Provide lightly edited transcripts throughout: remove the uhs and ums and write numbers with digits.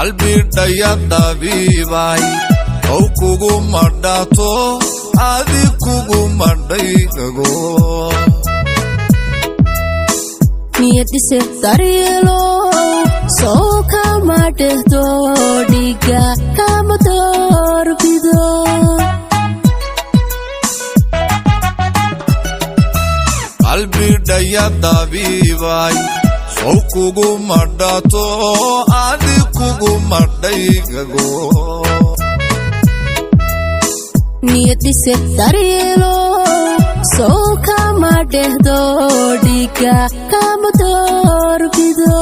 qalbi dhayadaabibay oo kugu madhaato adi kugu madhaygago niyadise daryeelo soo kama dhehdo dhiga kama doorbido qalbi dhayadaabibay oo kugu madhaato adi kugu madhaygago niyadise daryeelo soo kama dhehdo dhiga kama doorbido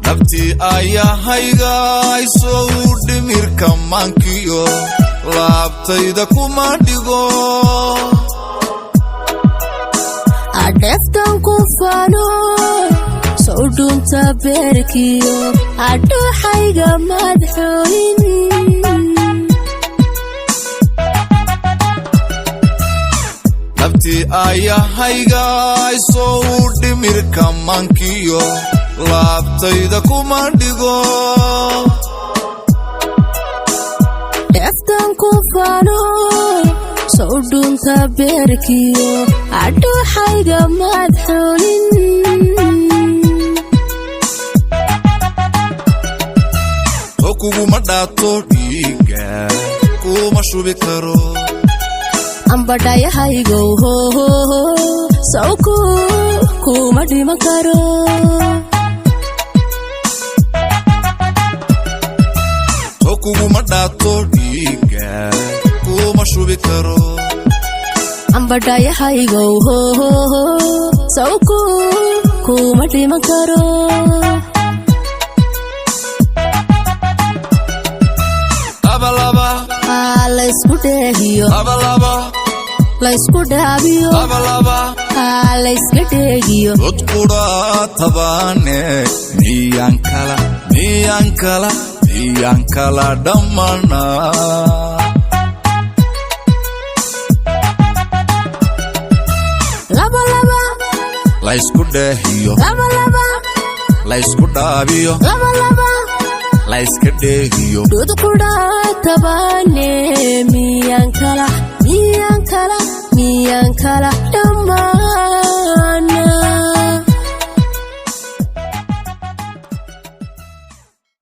nafti ayahayga soo dhimirka mankiyo laabtayda kuma dhigo adeftan ku fano soo dunta berkiyo adooxayga madxooyin nafti ayahayga soo dhimirka mankiyo laabtayda kuma dhigo adeftan ku fano soo dunta berkiyo adooxayga madxooyin kugu madhaato dhiga kuma shubi karo ambadhayahaygo sawku kuma dhima karo kugu madhaato dhiga kuma shubi karo ambadhayahaygo sawku kuma dhima karo laysku dheehiyo laysku dhaabiyo layska dheegiyo dudkudha tabaane miyaan kala dhammana laysku dheehiyo laysku dhaabiyo layska dheegiyo dudkudha tabaane miyaan kala dhammaan